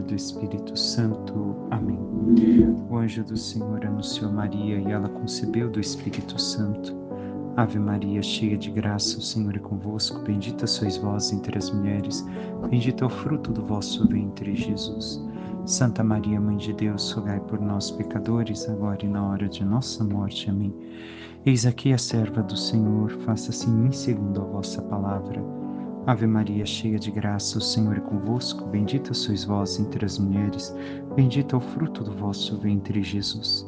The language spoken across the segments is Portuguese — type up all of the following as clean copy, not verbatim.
do Espírito Santo. Amém. O anjo do Senhor anunciou a Maria e ela concebeu do Espírito Santo. Ave Maria, cheia de graça, o Senhor é convosco. Bendita sois vós entre as mulheres, bendito é o fruto do vosso ventre, Jesus. Santa Maria, Mãe de Deus, rogai por nós, pecadores, agora e na hora de nossa morte. Amém. Eis aqui a serva do Senhor, faça-se em mim segundo a vossa palavra. Ave Maria, cheia de graça, o Senhor é convosco. Bendita sois vós entre as mulheres, bendito é o fruto do vosso ventre, Jesus.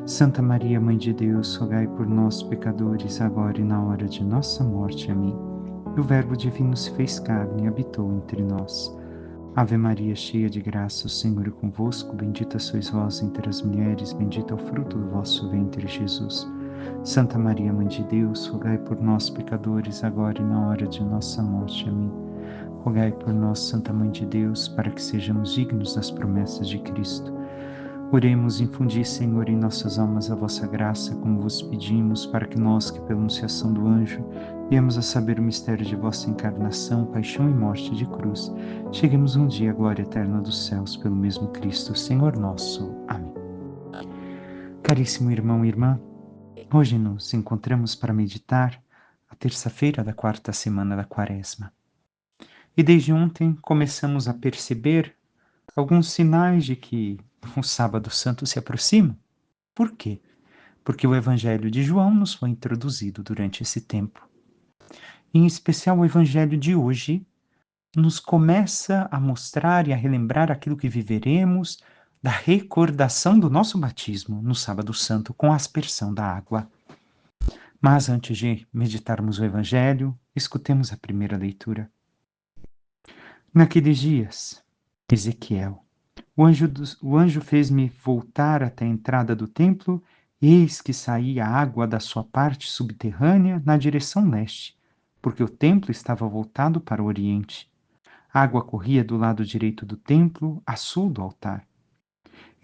Santa Maria, Mãe de Deus, rogai por nós, pecadores, agora e na hora de nossa morte. Amém. E o Verbo divino se fez carne e habitou entre nós. Ave Maria, cheia de graça, o Senhor é convosco. Bendita sois vós entre as mulheres, bendito é o fruto do vosso ventre, Jesus. Santa Maria, Mãe de Deus, rogai por nós, pecadores, agora e na hora de nossa morte. Amém. Rogai por nós, Santa Mãe de Deus, para que sejamos dignos das promessas de Cristo. Oremos, infundi, Senhor, em nossas almas a vossa graça, como vos pedimos, para que nós, que pela anunciação do anjo, viemos a saber o mistério de vossa encarnação, paixão e morte de cruz, cheguemos um dia à glória eterna dos céus, pelo mesmo Cristo, Senhor nosso. Amém. Caríssimo irmão e irmã, hoje nos encontramos para meditar a terça-feira da quarta semana da Quaresma. E desde ontem começamos a perceber alguns sinais de que o Sábado Santo se aproxima. Por quê? Porque o Evangelho de João nos foi introduzido durante esse tempo. Em especial, o Evangelho de hoje nos começa a mostrar e a relembrar aquilo que viveremos da recordação do nosso batismo no Sábado Santo com a aspersão da água. Mas antes de meditarmos o Evangelho, escutemos a primeira leitura. Naqueles dias, Ezequiel, o anjo fez-me voltar até a entrada do templo, e eis que saía água da sua parte subterrânea na direção leste, porque o templo estava voltado para o oriente. A água corria do lado direito do templo, a sul do altar.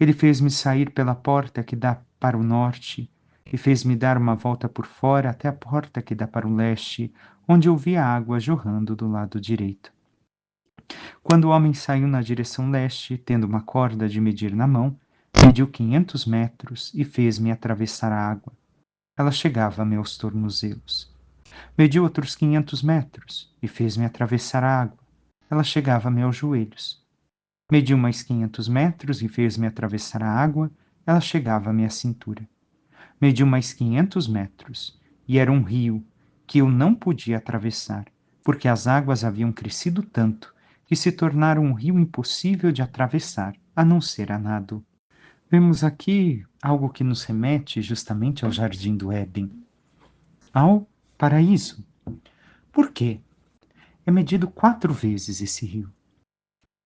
Ele fez-me sair pela porta que dá para o norte, e fez-me dar uma volta por fora até a porta que dá para o leste, onde eu vi a água jorrando do lado direito. Quando o homem saiu na direção leste, tendo uma corda de medir na mão, mediu 500 metros e fez-me atravessar a água. Ela chegava a meus tornozelos. Mediu outros 500 metros e fez-me atravessar a água. Ela chegava a meus joelhos. Mediu mais 500 metros e fez-me atravessar a água. Ela chegava à minha cintura. Mediu mais 500 metros e era um rio que eu não podia atravessar, porque as águas haviam crescido tanto que se tornara um rio impossível de atravessar, a não ser a nado. Vemos aqui algo que nos remete justamente ao Jardim do Éden, ao paraíso. Por quê? É medido 4 vezes esse rio,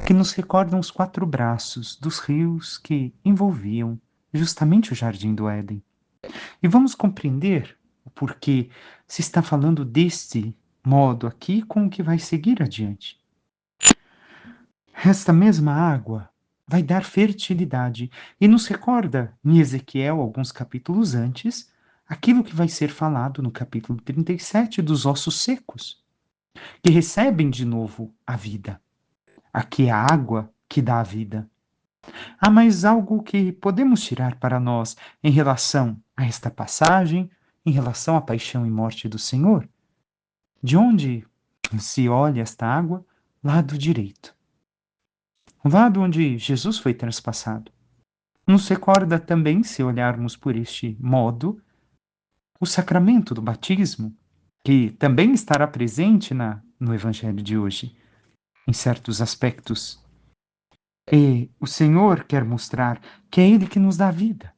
que nos recordam os 4 braços dos rios que envolviam justamente o Jardim do Éden. E vamos compreender o porquê se está falando deste modo aqui com o que vai seguir adiante. Esta mesma água vai dar fertilidade e nos recorda, em Ezequiel, alguns capítulos antes, aquilo que vai ser falado no capítulo 37 dos ossos secos, que recebem de novo a vida. Aqui é a água que dá a vida. Há mais algo que podemos tirar para nós em relação a esta passagem, em relação à paixão e morte do Senhor? De onde se olha esta água? Lado direito. O lado onde Jesus foi transpassado. Nos recorda também, se olharmos por este modo, o sacramento do batismo, que também estará presente no Evangelho de hoje, em certos aspectos. E o Senhor quer mostrar que é Ele que nos dá a vida.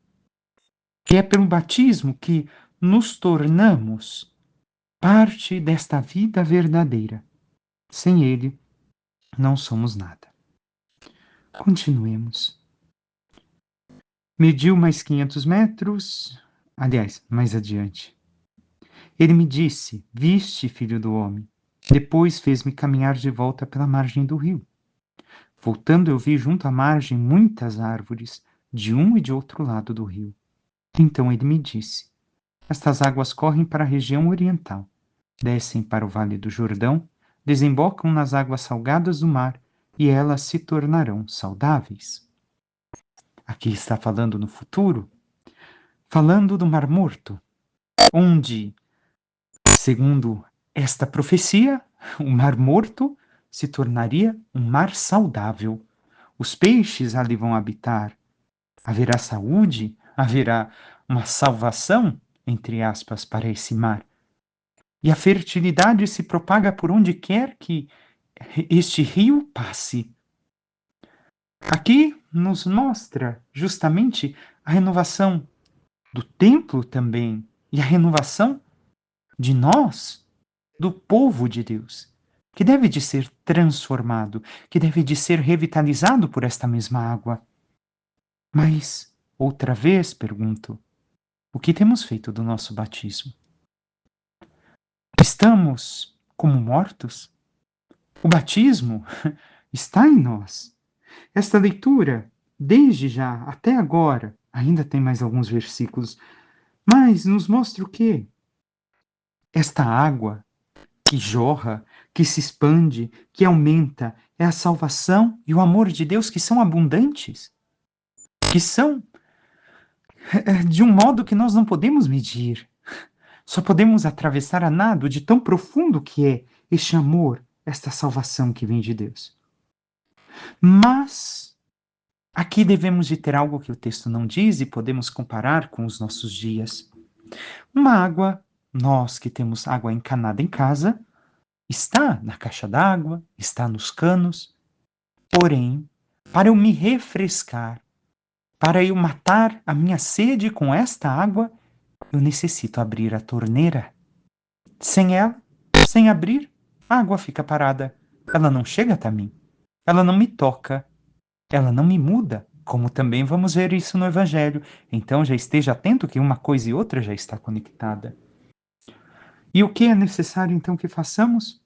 Que é pelo batismo que nos tornamos parte desta vida verdadeira. Sem Ele, não somos nada. Continuemos. Mediu mais 500 metros, aliás, mais adiante. Ele me disse, viste, filho do homem. Depois fez-me caminhar de volta pela margem do rio. Voltando, eu vi junto à margem muitas árvores, de um e de outro lado do rio. Então ele me disse, estas águas correm para a região oriental, descem para o vale do Jordão, desembocam nas águas salgadas do mar e elas se tornarão saudáveis. Aqui está falando no futuro, falando do Mar Morto, onde, segundo esta profecia, o Mar Morto se tornaria um mar saudável. Os peixes ali vão habitar. Haverá saúde, haverá uma salvação, entre aspas, para esse mar. E a fertilidade se propaga por onde quer que este rio passe. Aqui nos mostra justamente a renovação do templo também e a renovação de nós, do povo de Deus, que deve de ser transformado, que deve de ser revitalizado por esta mesma água. Mas, outra vez, pergunto, o que temos feito do nosso batismo? Estamos como mortos? O batismo está em nós. Esta leitura, desde já até agora, ainda tem mais alguns versículos, mas nos mostra o quê? Esta água que jorra, que se expande, que aumenta, é a salvação e o amor de Deus que são abundantes, que são de um modo que nós não podemos medir. Só podemos atravessar a nado de tão profundo que é este amor, esta salvação que vem de Deus. Mas aqui devemos de ter algo que o texto não diz e podemos comparar com os nossos dias. Uma água, nós que temos água encanada em casa, está na caixa d'água, está nos canos. Porém, para eu me refrescar, para eu matar a minha sede com esta água, eu necessito abrir a torneira. Sem ela, sem abrir, a água fica parada. Ela não chega até mim. Ela não me toca. Ela não me muda. Como também vamos ver isso no Evangelho. Então já esteja atento que uma coisa e outra já está conectada. E o que é necessário então que façamos?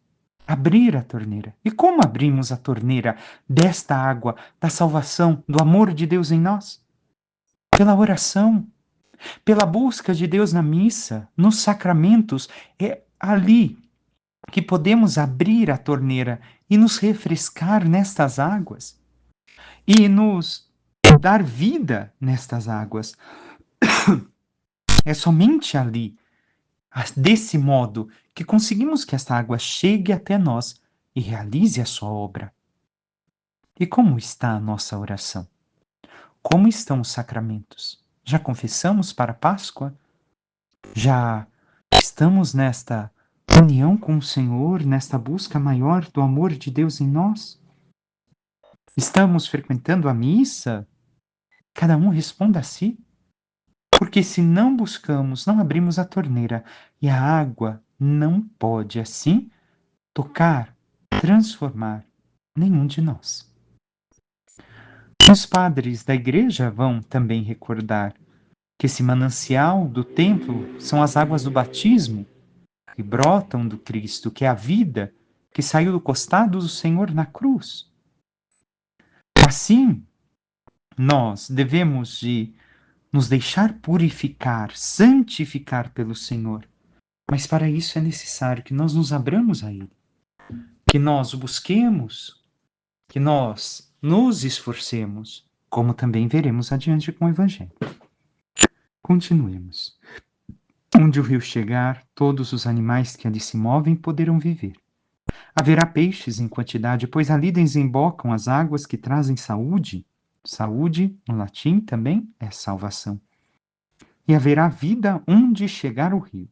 Abrir a torneira. E como abrimos a torneira desta água, da salvação, do amor de Deus em nós? Pela oração, pela busca de Deus na missa, nos sacramentos. É ali que podemos abrir a torneira e nos refrescar nestas águas e nos dar vida nestas águas. É somente ali, desse modo, que conseguimos que esta água chegue até nós e realize a sua obra. E como está a nossa oração? Como estão os sacramentos? Já confessamos para a Páscoa? Já estamos nesta união com o Senhor, nesta busca maior do amor de Deus em nós? Estamos frequentando a missa? Cada um responda a si. Porque se não buscamos, não abrimos a torneira e a água não pode assim tocar, transformar nenhum de nós. Os padres da igreja vão também recordar que esse manancial do templo são as águas do batismo que brotam do Cristo, que é a vida que saiu do costado do Senhor na cruz. Assim, nós devemos de nos deixar purificar, santificar pelo Senhor. Mas para isso é necessário que nós nos abramos a Ele, que nós o busquemos, que nós nos esforcemos, como também veremos adiante com o Evangelho. Continuemos. Onde o rio chegar, todos os animais que ali se movem poderão viver. Haverá peixes em quantidade, pois ali desembocam as águas que trazem saúde. Saúde, no latim, também é salvação. E haverá vida onde chegar o rio.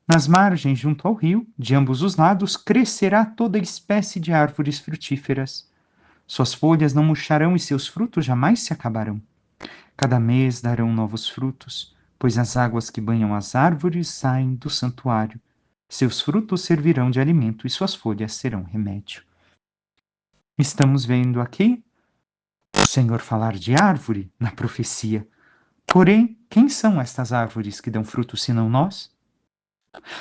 Nas margens, junto ao rio, de ambos os lados, crescerá toda espécie de árvores frutíferas. Suas folhas não murcharão e seus frutos jamais se acabarão. Cada mês darão novos frutos, pois as águas que banham as árvores saem do santuário. Seus frutos servirão de alimento e suas folhas serão remédio. Estamos vendo aqui o Senhor falar de árvore na profecia. Porém, quem são estas árvores que dão frutos senão nós?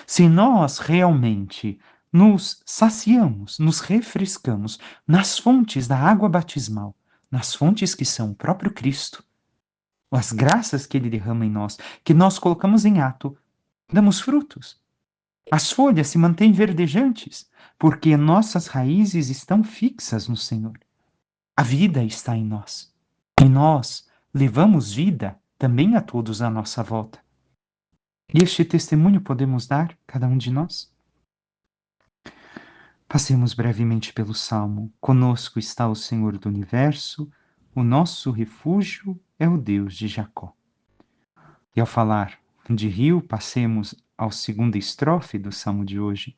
Se nós realmente nos saciamos, nos refrescamos nas fontes da água batismal, nas fontes que são o próprio Cristo, as graças que Ele derrama em nós, que nós colocamos em ato, damos frutos. As folhas se mantêm verdejantes, porque nossas raízes estão fixas no Senhor. A vida está em nós. E nós levamos vida também a todos à nossa volta. E este testemunho podemos dar, cada um de nós? Passemos brevemente pelo Salmo. Conosco está o Senhor do Universo, o nosso refúgio é o Deus de Jacó. E ao falar de rio, passemos à segunda estrofe do Salmo de hoje.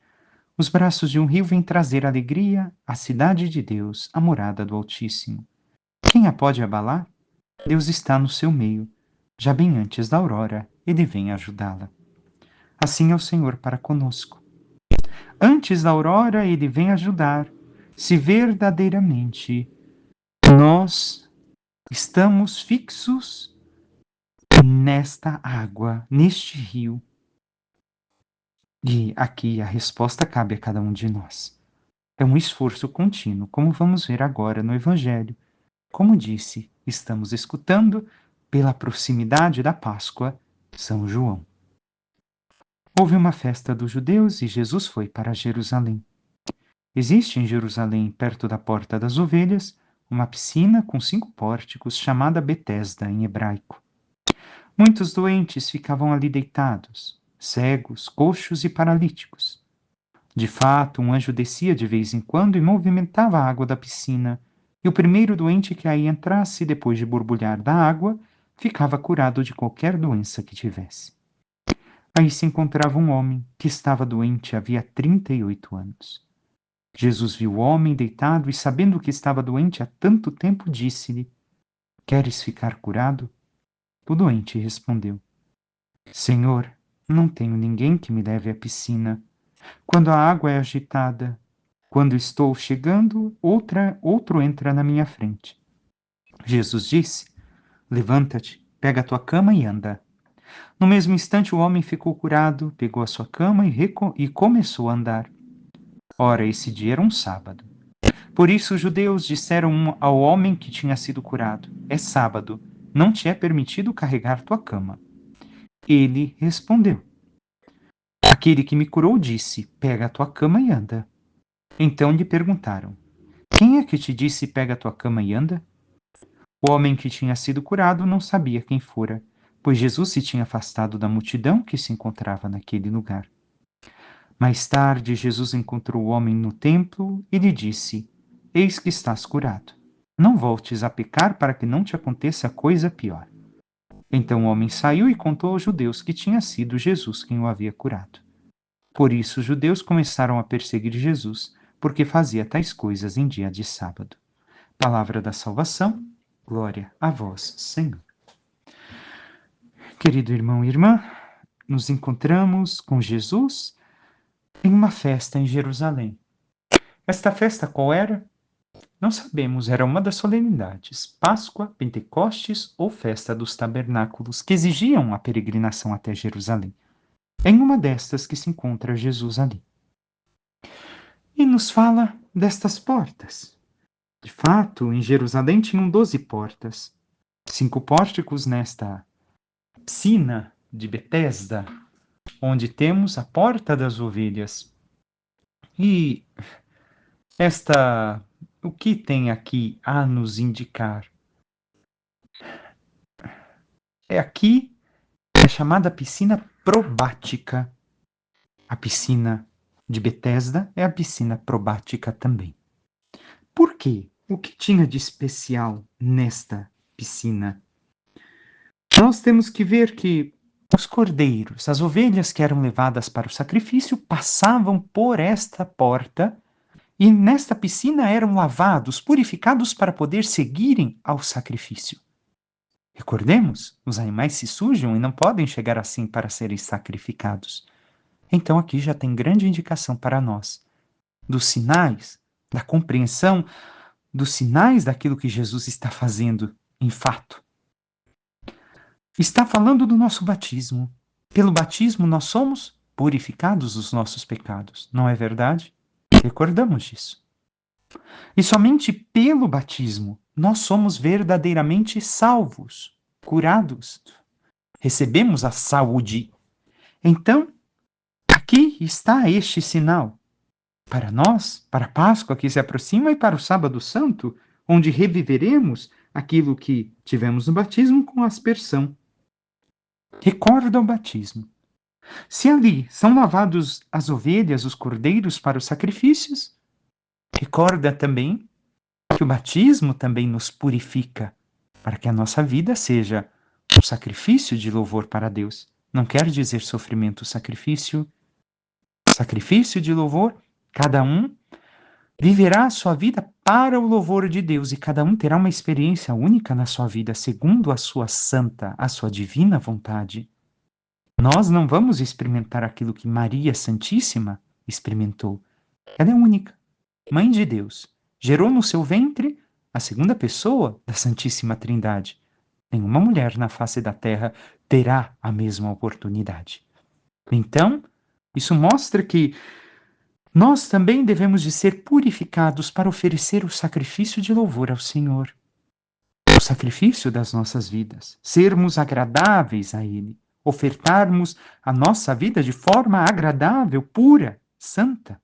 Os braços de um rio vêm trazer alegria à cidade de Deus, a morada do Altíssimo. Quem a pode abalar? Deus está no seu meio. Já bem antes da aurora, ele vem ajudá-la. Assim é o Senhor para conosco. Antes da aurora, ele vem ajudar. Se verdadeiramente nós estamos fixos nesta água, neste rio. E aqui a resposta cabe a cada um de nós. É um esforço contínuo, como vamos ver agora no Evangelho. Como disse, estamos escutando, pela proximidade da Páscoa, São João. Houve uma festa dos judeus e Jesus foi para Jerusalém. Existe em Jerusalém, perto da Porta das Ovelhas, uma piscina com 5 pórticos chamada Betesda em hebraico. Muitos doentes ficavam ali deitados, cegos, coxos e paralíticos. De fato, um anjo descia de vez em quando e movimentava a água da piscina, e o primeiro doente que aí entrasse, depois de borbulhar da água, ficava curado de qualquer doença que tivesse. Aí se encontrava um homem que estava doente havia 38 anos. Jesus viu o homem deitado e, sabendo que estava doente há tanto tempo, disse-lhe: Queres ficar curado? O doente respondeu: Senhor, não tenho ninguém que me leve à piscina. Quando a água é agitada, quando estou chegando, outro entra na minha frente. Jesus disse: Levanta-te, pega a tua cama e anda. No mesmo instante, o homem ficou curado, pegou a sua cama e começou a andar. Ora, esse dia era um sábado. Por isso os judeus disseram ao homem que tinha sido curado: É sábado, não te é permitido carregar tua cama. Ele respondeu: Aquele que me curou disse: Pega a tua cama e anda. Então lhe perguntaram: Quem é que te disse: Pega a tua cama e anda? O homem que tinha sido curado não sabia quem fora, pois Jesus se tinha afastado da multidão que se encontrava naquele lugar. Mais tarde, Jesus encontrou o homem no templo e lhe disse: Eis que estás curado. Não voltes a pecar para que não te aconteça coisa pior. Então o homem saiu e contou aos judeus que tinha sido Jesus quem o havia curado. Por isso os judeus começaram a perseguir Jesus, porque fazia tais coisas em dia de sábado. Palavra da salvação, glória a vós, Senhor. Querido irmão e irmã, nos encontramos com Jesus em uma festa em Jerusalém. Esta festa qual era? Não sabemos, era uma das solenidades, Páscoa, Pentecostes ou Festa dos Tabernáculos, que exigiam a peregrinação até Jerusalém. É em uma destas que se encontra Jesus ali. E nos fala destas portas. De fato, em Jerusalém tinham 12 portas, 5 pórticos nesta piscina de Betesda, onde temos a Porta das Ovelhas. E o que tem aqui a nos indicar? Aqui é chamada piscina probática. A piscina de Betesda é a piscina probática também. Por quê? O que tinha de especial nesta piscina? Nós temos que ver que os cordeiros, as ovelhas que eram levadas para o sacrifício, passavam por esta porta e nesta piscina eram lavados, purificados para poder seguirem ao sacrifício. Recordemos, os animais se sujam e não podem chegar assim para serem sacrificados. Então aqui já tem grande indicação para nós dos sinais, da compreensão dos sinais daquilo que Jesus está fazendo em fato. Está falando do nosso batismo. Pelo batismo nós somos purificados dos nossos pecados, não é verdade? Recordamos disso. E somente pelo batismo nós somos verdadeiramente salvos, curados. Recebemos a saúde. Então, Aqui está este sinal para nós, para a Páscoa que se aproxima e para o Sábado Santo, onde reviveremos aquilo que tivemos no batismo com aspersão. Recorda o batismo. Se ali são lavados as ovelhas, os cordeiros para os sacrifícios, recorda também que o batismo também nos purifica, para que a nossa vida seja um sacrifício de louvor para Deus. Não quer dizer sofrimento, sacrifício de louvor. Cada um viverá a sua vida para o louvor de Deus e cada um terá uma experiência única na sua vida, segundo a sua santa, a sua divina vontade. Nós não vamos experimentar aquilo que Maria Santíssima experimentou. Ela é única, Mãe de Deus. Gerou no seu ventre a segunda pessoa da Santíssima Trindade. Nenhuma mulher na face da terra terá a mesma oportunidade. Então, isso mostra que nós também devemos de ser purificados para oferecer o sacrifício de louvor ao Senhor. O sacrifício das nossas vidas. Sermos agradáveis a Ele. Ofertarmos a nossa vida de forma agradável, pura, santa.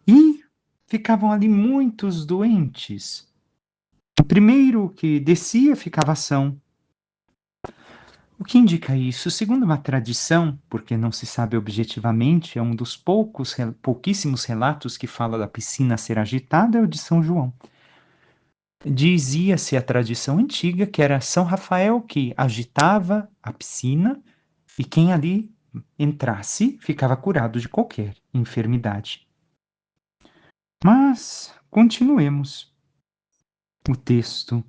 E ficavam ali muitos doentes. O primeiro que descia ficava são. O que indica isso? Segundo uma tradição, porque não se sabe objetivamente, é um dos pouquíssimos relatos que fala da piscina ser agitada, é o de São João. Dizia-se a tradição antiga que era São Rafael que agitava a piscina e quem ali entrasse ficava curado de qualquer enfermidade. Mas continuemos o texto.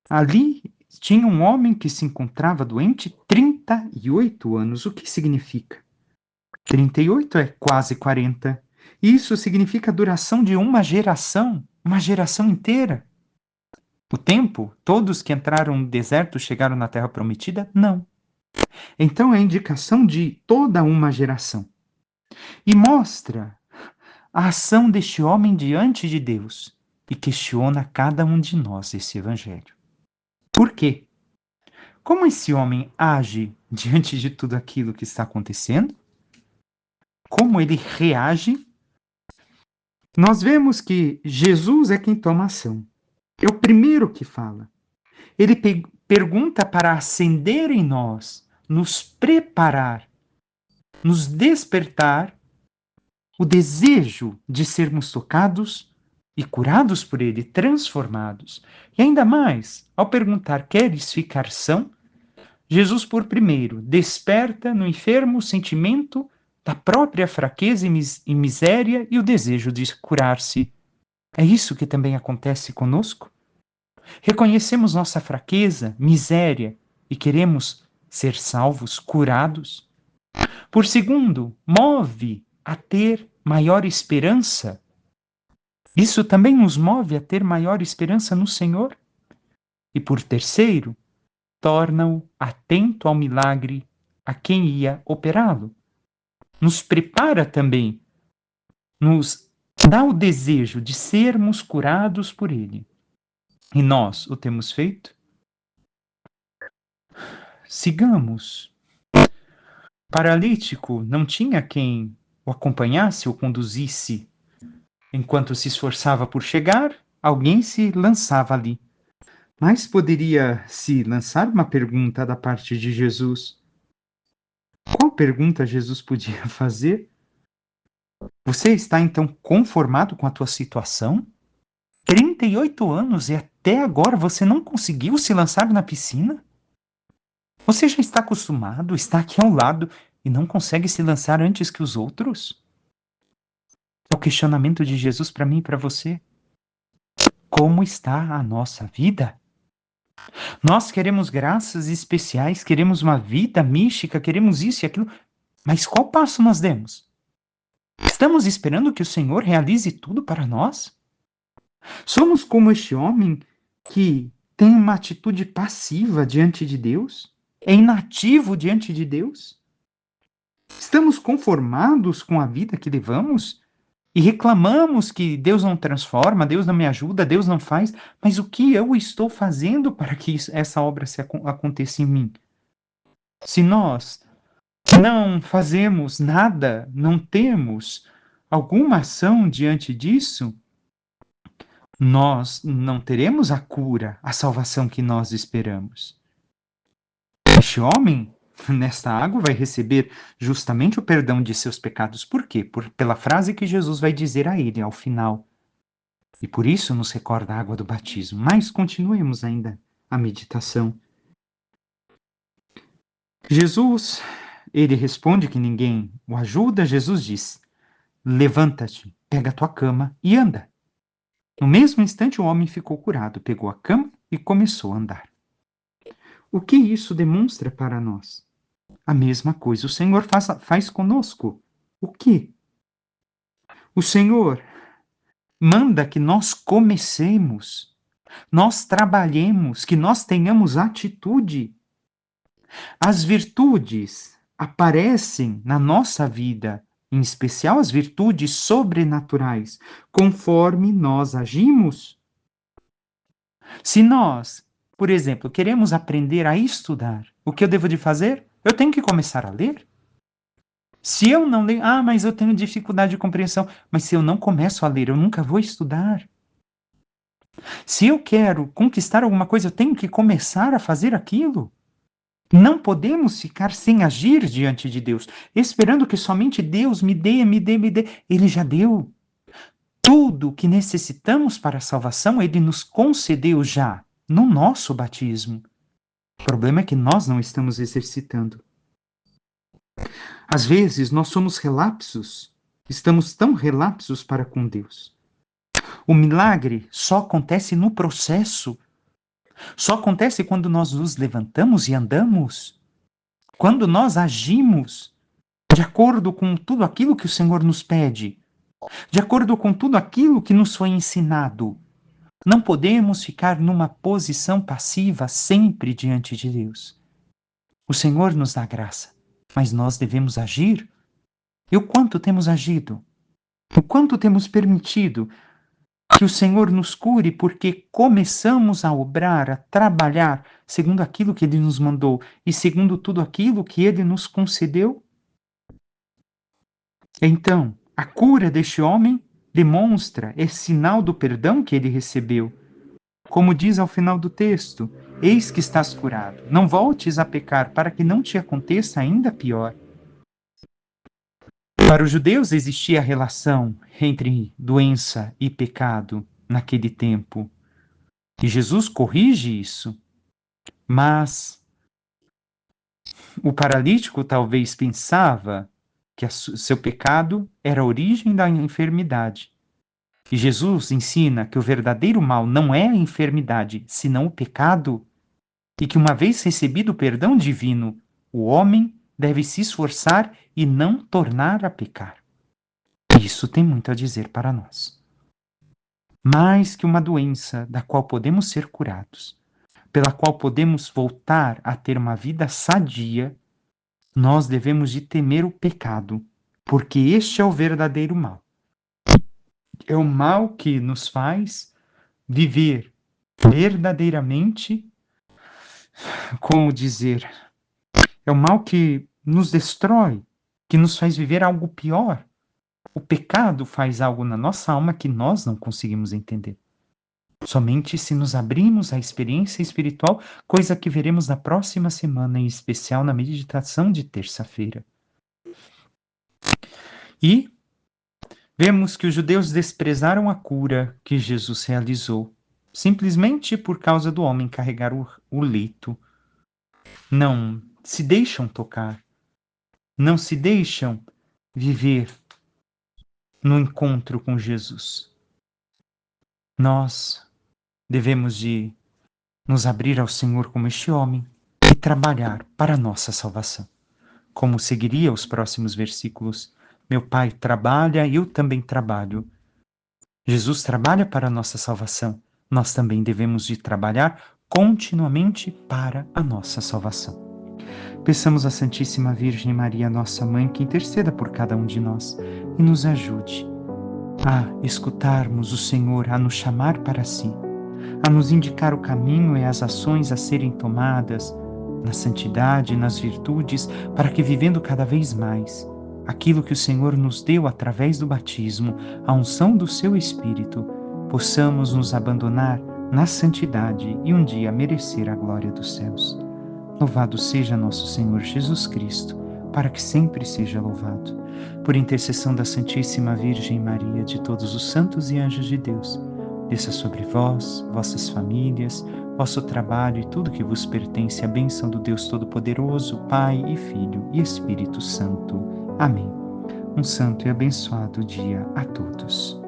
Ali tinha um homem que se encontrava doente 38 anos. O que significa? 38 é quase 40. Isso significa a duração de uma geração inteira. O tempo, todos que entraram no deserto chegaram na terra prometida? Não. Então é indicação de toda uma geração. E mostra a ação deste homem diante de Deus e questiona cada um de nós esse evangelho. Por quê? Como esse homem age diante de tudo aquilo que está acontecendo? Como ele reage? Nós vemos que Jesus é quem toma ação. É o primeiro que fala. Ele pergunta para acender em nós, nos preparar, nos despertar o desejo de sermos tocados e curados por ele, transformados. E ainda mais, ao perguntar: queres ficar são? Jesus, por primeiro, desperta no enfermo o sentimento da própria fraqueza e miséria e o desejo de curar-se. É isso que também acontece conosco? Reconhecemos nossa fraqueza, miséria e queremos ser salvos, curados? Por segundo, move a ter maior esperança. Isso também nos move a ter maior esperança no Senhor. E por terceiro, torna-o atento ao milagre a quem ia operá-lo. Nos prepara também, nos dá o desejo de sermos curados por ele. E nós o temos feito? Sigamos. Paralítico não tinha quem o acompanhasse ou conduzisse. Enquanto se esforçava por chegar, alguém se lançava ali. Mas poderia se lançar uma pergunta da parte de Jesus. Qual pergunta Jesus podia fazer? Você está então conformado com a tua situação? 38 anos e até agora você não conseguiu se lançar na piscina? Você já está acostumado, está aqui ao lado e não consegue se lançar antes que os outros? É o questionamento de Jesus para mim e para você. Como está a nossa vida? Nós queremos graças especiais, queremos uma vida mística, queremos isso e aquilo, mas qual passo nós demos? Estamos esperando que o Senhor realize tudo para nós? Somos como este homem que tem uma atitude passiva diante de Deus? É inativo diante de Deus? Estamos conformados com a vida que levamos? E reclamamos que Deus não transforma, Deus não me ajuda, Deus não faz, mas o que eu estou fazendo para que essa obra aconteça em mim? Se nós não fazemos nada, não temos alguma ação diante disso, nós não teremos a cura, a salvação que nós esperamos. Este homem, nesta água, vai receber justamente o perdão de seus pecados. Por quê? Pela frase que Jesus vai dizer a ele ao final. E por isso nos recorda a água do batismo. Mas continuemos ainda a meditação. Jesus, ele responde que ninguém o ajuda. Jesus diz: levanta-te, pega a tua cama e anda. No mesmo instante, o homem ficou curado, pegou a cama e começou a andar. O que isso demonstra para nós? A mesma coisa o Senhor faz conosco. O que? O Senhor manda que nós comecemos, nós trabalhemos, que nós tenhamos atitude. As virtudes aparecem na nossa vida, em especial as virtudes sobrenaturais, conforme nós agimos. Se nós, por exemplo, queremos aprender a estudar, o que eu devo de fazer? Eu tenho que começar a ler. Se eu não leio, mas eu tenho dificuldade de compreensão. Mas se eu não começo a ler, eu nunca vou estudar. Se eu quero conquistar alguma coisa, eu tenho que começar a fazer aquilo. Não podemos ficar sem agir diante de Deus, esperando que somente Deus me dê, me dê, me dê. Ele já deu. Tudo o que necessitamos para a salvação, Ele nos concedeu já, no nosso batismo. O problema é que nós não estamos exercitando. Às vezes, nós somos relapsos, estamos tão relapsos para com Deus. O milagre só acontece no processo. Só acontece quando nós nos levantamos e andamos. Quando nós agimos de acordo com tudo aquilo que o Senhor nos pede, de acordo com tudo aquilo que nos foi ensinado. Não podemos ficar numa posição passiva sempre diante de Deus. O Senhor nos dá graça, mas nós devemos agir. E o quanto temos agido? O quanto temos permitido que o Senhor nos cure porque começamos a obrar, a trabalhar segundo aquilo que Ele nos mandou e segundo tudo aquilo que Ele nos concedeu? Então, a cura deste homem demonstra, é sinal do perdão que ele recebeu. Como diz ao final do texto, eis que estás curado, não voltes a pecar para que não te aconteça ainda pior. Para os judeus existia a relação entre doença e pecado naquele tempo. E Jesus corrige isso. Mas o paralítico talvez pensava que seu pecado era a origem da enfermidade. E Jesus ensina que o verdadeiro mal não é a enfermidade, senão o pecado, e que uma vez recebido o perdão divino, o homem deve se esforçar e não tornar a pecar. Isso tem muito a dizer para nós. Mais que uma doença da qual podemos ser curados, pela qual podemos voltar a ter uma vida sadia, nós devemos de temer o pecado, porque este é o verdadeiro mal. É o mal que nos faz viver verdadeiramente, como dizer, é o mal que nos destrói, que nos faz viver algo pior. O pecado faz algo na nossa alma que nós não conseguimos entender. Somente se nos abrirmos à experiência espiritual, coisa que veremos na próxima semana, em especial na meditação de terça-feira. E vemos que os judeus desprezaram a cura que Jesus realizou, simplesmente por causa do homem carregar o leito. Não se deixam tocar, não se deixam viver no encontro com Jesus. Nós devemos de nos abrir ao Senhor como este homem e trabalhar para a nossa salvação. Como seguiria os próximos versículos? Meu Pai trabalha, eu também trabalho. Jesus trabalha para a nossa salvação. Nós também devemos de trabalhar continuamente para a nossa salvação. Peçamos à Santíssima Virgem Maria, nossa Mãe, que interceda por cada um de nós e nos ajude a escutarmos o Senhor, a nos chamar para si, a nos indicar o caminho e as ações a serem tomadas na santidade e nas virtudes, para que, vivendo cada vez mais aquilo que o Senhor nos deu através do batismo, a unção do seu Espírito, possamos nos abandonar na santidade e um dia merecer a glória dos céus. Louvado seja nosso Senhor Jesus Cristo, para que sempre seja louvado. Por intercessão da Santíssima Virgem Maria, de todos os santos e anjos de Deus, desça sobre vós, vossas famílias, vosso trabalho e tudo que vos pertence, a bênção do Deus Todo-Poderoso, Pai e Filho e Espírito Santo. Amém. Um santo e abençoado dia a todos.